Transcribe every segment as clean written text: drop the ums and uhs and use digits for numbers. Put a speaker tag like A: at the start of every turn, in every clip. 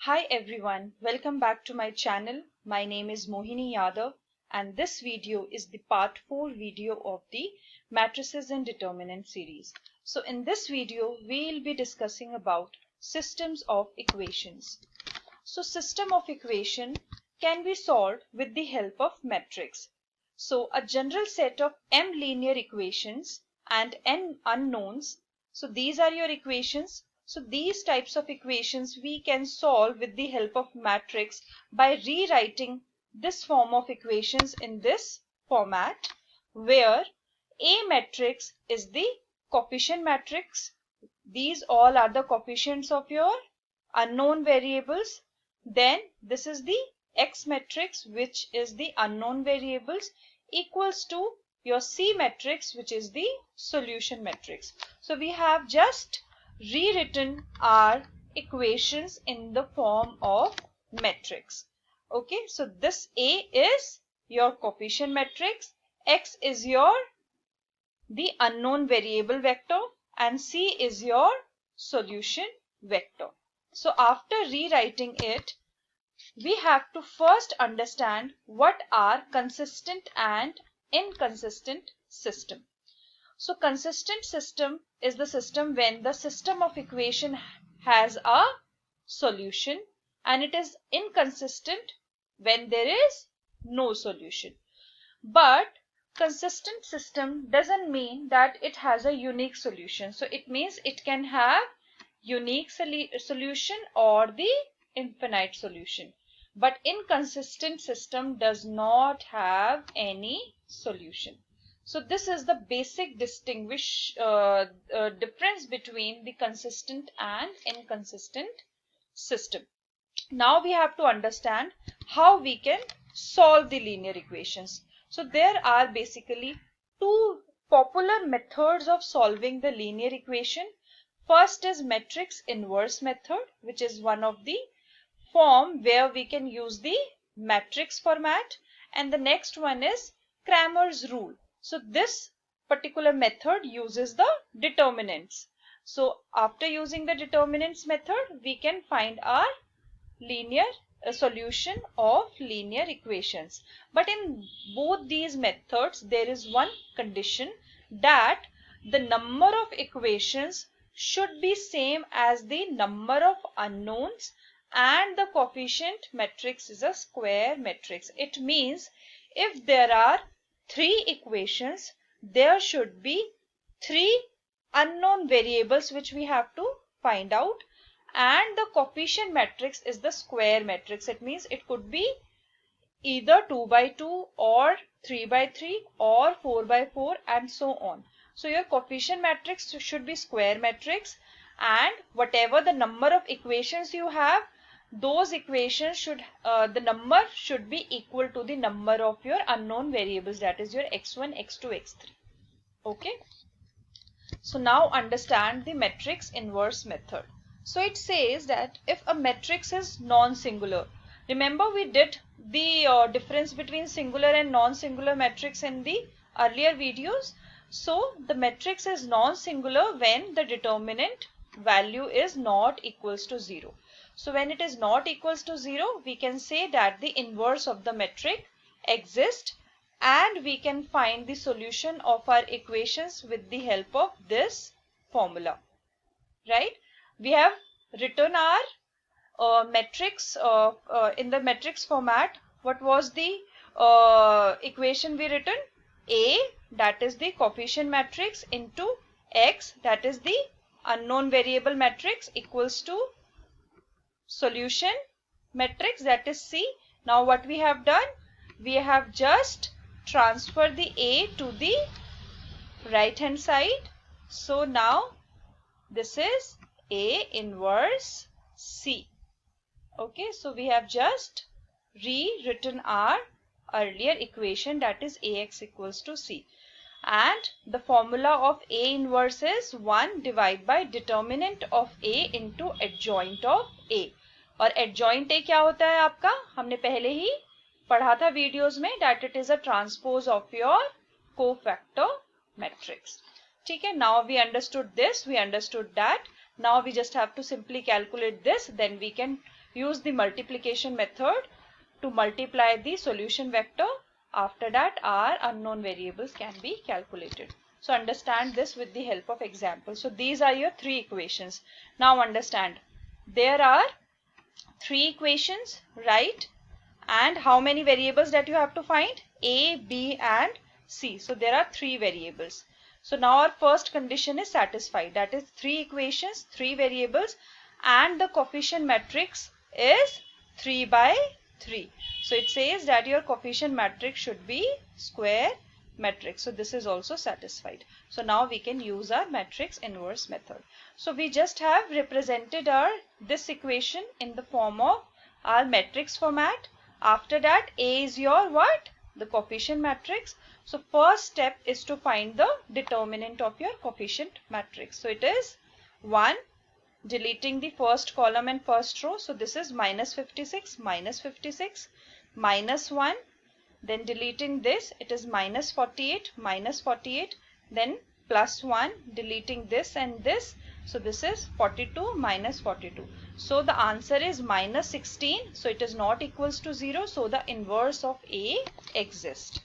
A: Hi everyone, welcome back to my channel. My name is Mohini Yadav and this video is the part 4 video of the Matrices and Determinants series. So in this video, we'll be discussing about systems of equations. So system of equation can be solved with the help of matrix. So a general set of m linear equations and n unknowns. So these are your equations. So these types of equations we can solve with the help of matrix by rewriting this form of equations in this format, where A matrix is the coefficient matrix. These all are the coefficients of your unknown variables. Then this is the X matrix, which is the unknown variables, equals to your C matrix, which is the solution matrix. So we have just rewritten our equations in the form of matrix. Okay, so this A is your coefficient matrix, X is the unknown variable vector, and C is your solution vector. So after rewriting it, we have to first understand what are consistent and inconsistent system. So consistent system is the system when the system of equation has a solution, and it is inconsistent when there is no solution. But consistent system doesn't mean that it has a unique solution. So it means it can have unique solution or the infinite solution. But inconsistent system does not have any solution. So this is the basic difference between the consistent and inconsistent system. Now we have to understand how we can solve the linear equations. So there are basically two popular methods of solving the linear equation. First is matrix inverse method, which is one of the form where we can use the matrix format, and the next one is Cramer's rule. So this particular method uses the determinants. So after using the determinants method, we can find our solution of linear equations. But in both these methods, there is one condition, that the number of equations should be same as the number of unknowns, and the coefficient matrix is a square matrix. It means if there are 3 equations, there should be 3 unknown variables which we have to find out, and the coefficient matrix is the square matrix. It means it could be either 2 by 2 or 3 by 3 or 4 by 4 and so on. So your coefficient matrix should be square matrix, and whatever the number of equations you have, those equations should the number should be equal to the number of your unknown variables, that is your x1, x2, x3. Okay, so now understand the matrix inverse method. So it says that if a matrix is non-singular, remember we did the difference between singular and non-singular matrix in the earlier videos. So the matrix is non-singular when the determinant value is not equals to 0. So when it is not equals to 0, we can say that the inverse of the matrix exists, and we can find the solution of our equations with the help of this formula. Right? We have written our matrix in the matrix format. What was the equation we written? A, that is the coefficient matrix, into X, that is the unknown variable matrix, equals to solution matrix, that is C. Now what we have done? We have just transferred the A to the right hand side. So now this is A inverse C. Okay, so we have just rewritten our earlier equation, that is Ax equals to C. And the formula of A inverse is 1 divided by determinant of A into adjoint of A. और adjoint A क्या होता है आपका? हमने पहले ही पढ़ा था videos में, that it is a transpose of your cofactor matrix. ठीक है, now we understood this. We understood that Now we just have to simply calculate this. Then we can use the multiplication method to multiply the solution vector. After that, our unknown variables can be calculated. So understand this with the help of example. So these are your three equations. Now understand, there are three equations, right? And how many variables that you have to find? A, B and C. So there are three variables. So now our first condition is satisfied. That is three equations, three variables, and the coefficient matrix is 3 by 3. So it says that your coefficient matrix should be square matrix. So this is also satisfied. So now we can use our matrix inverse method. So we just have represented this equation in the form of our matrix format. After that, A is your what? The coefficient matrix. So first step is to find the determinant of your coefficient matrix. So it is 1, deleting the first column and first row. So this is minus 56, minus 1. Then deleting this, it is minus 48, then plus 1, deleting this and this. So this is 42 minus 42. So the answer is minus 16. So it is not equals to 0. So the inverse of A exists.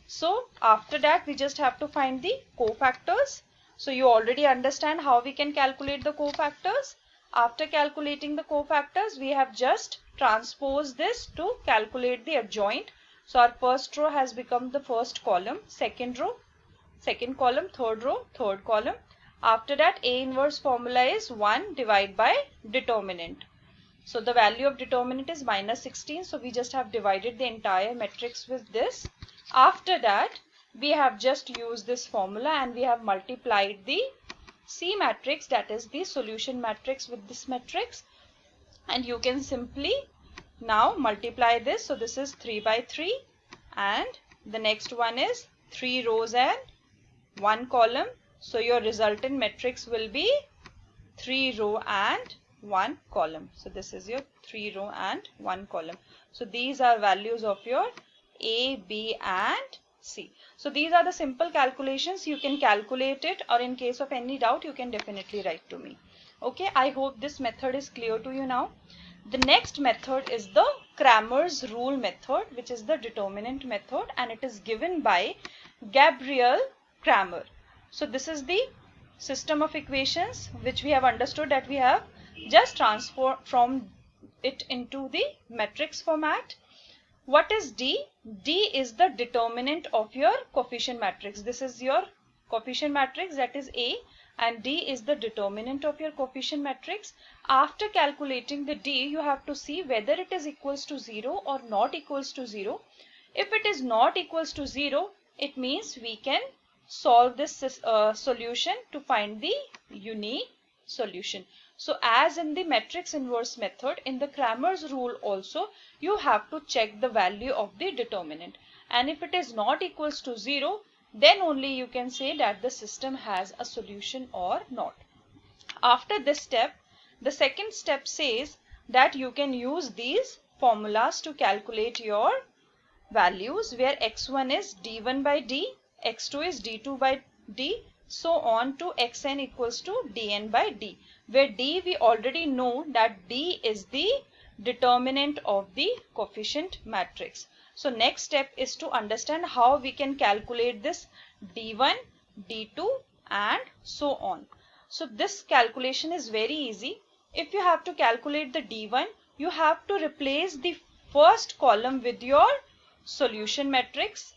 A: So after that, we just have to find the cofactors. So you already understand how we can calculate the cofactors. After calculating the cofactors, we have just transposed this to calculate the adjoint. So our first row has become the first column, second row, second column, third row, third column. After that, A inverse formula is 1 divided by determinant. So the value of determinant is minus 16. So we just have divided the entire matrix with this. After that, we have just used this formula and we have multiplied the C matrix, that is the solution matrix, with this matrix. And you can simply now multiply this. So this is 3 by 3 and the next one is 3 rows and 1 column. So your resultant matrix will be 3 row and 1 column. So this is your 3 row and 1 column. So these are values of your A, B and C. So these are the simple calculations. You can calculate it, or in case of any doubt, you can definitely write to me. Okay, I hope this method is clear to you now. The next method is the Cramer's rule method, which is the determinant method, and it is given by Gabriel Cramer. So this is the system of equations which we have understood that we have just transformed it into the matrix format. What is D? D is the determinant of your coefficient matrix. This is your coefficient matrix, that is A, and D is the determinant of your coefficient matrix. After calculating the D, you have to see whether it is equals to 0 or not equals to 0. If it is not equals to 0, it means we can solve this solution to find the unique solution. So as in the matrix inverse method, in the Cramer's rule also, you have to check the value of the determinant. And if it is not equals to 0, then only you can say that the system has a solution or not. After this step, the second step says that you can use these formulas to calculate your values, where x1 is d1 by d, x2 is d2 by d, so on to xn equals to dn by d, where d we already know that d is the determinant of the coefficient matrix. So next step is to understand how we can calculate this d1, d2 and so on. So this calculation is very easy. If you have to calculate the d1, you have to replace the first column with your solution matrix.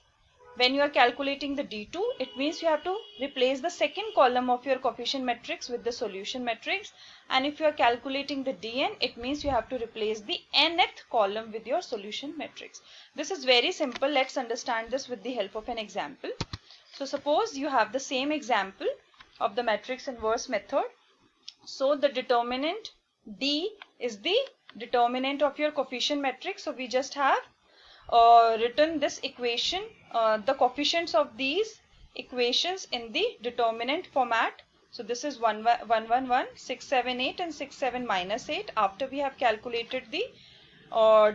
A: When you are calculating the d2, it means you have to replace the second column of your coefficient matrix with the solution matrix. And if you are calculating the dn, it means you have to replace the nth column with your solution matrix. This is very simple. Let's understand this with the help of an example. So suppose you have the same example of the matrix inverse method. So the determinant D is the determinant of your coefficient matrix. So we just have written this equation, the coefficients of these equations in the determinant format. So this is 1, 1, 1, 1, 6, 7, 8 and 6, 7, minus 8. After we have calculated the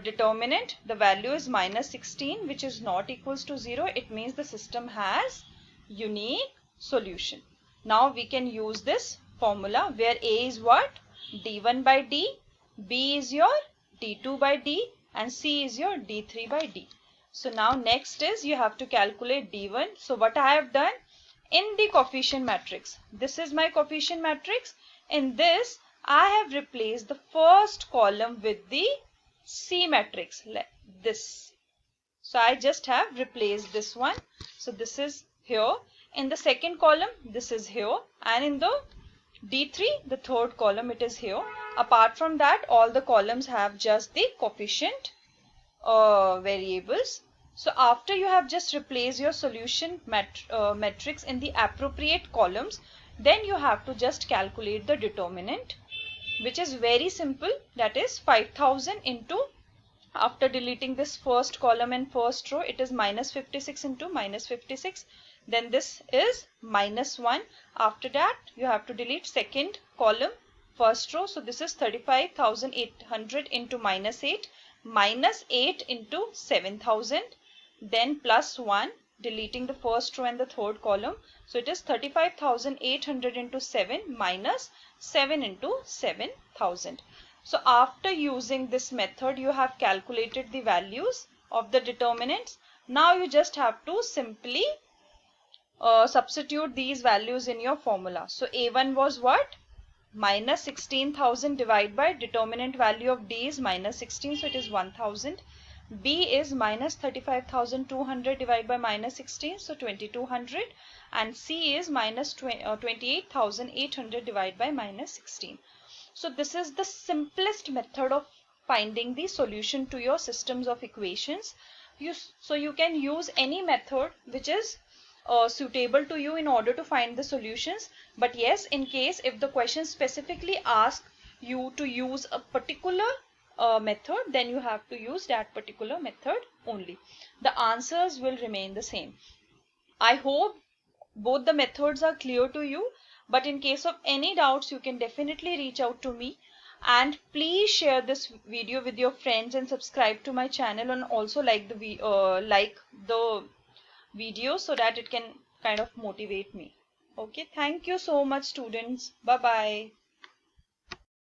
A: determinant, the value is minus 16, which is not equals to 0. It means the system has unique solution. Now we can use this formula where A is what? D1 by D, B is your D2 by D, and C is your D3 by D. So now next is you have to calculate D1. So what I have done in the coefficient matrix, this is my coefficient matrix. In this I have replaced the first column with the C matrix like this. So I just have replaced this one. So this is here. In the second column, this is here, and in the D3, the third column, it is here. Apart from that, all the columns have just the coefficient variables. So after you have just replaced your solution matrix in the appropriate columns, then you have to just calculate the determinant, which is very simple. That is 5000 into, after deleting this first column and first row, it is minus 56 into minus 56. Then this is minus 1. After that, you have to delete second column, first row. So this is 35,800 into minus 8, minus 8 into 7,000. Then plus 1, deleting the first row and the third column. So it is 35,800 into 7 minus 7 into 7,000. So after using this method, you have calculated the values of the determinants. Now you just have to simply substitute these values in your formula. So A1 was what? Minus 16,000 divided by determinant value of D is minus 16, so it is 1000. B is minus 35,200 divided by minus 16, so 2200. And C is minus 28,800 divided by minus 16. So this is the simplest method of finding the solution to your systems of equations. So you can use any method which is suitable to you in order to find the solutions. But yes, in case if the question specifically asks you to use a particular method, then you have to use that particular method only. The answers will remain the same. I hope both the methods are clear to you. But in case of any doubts, you can definitely reach out to me. And please share this video with your friends and subscribe to my channel, and also like the video so that it can kind of motivate me. Okay, thank you so much, students. Bye bye.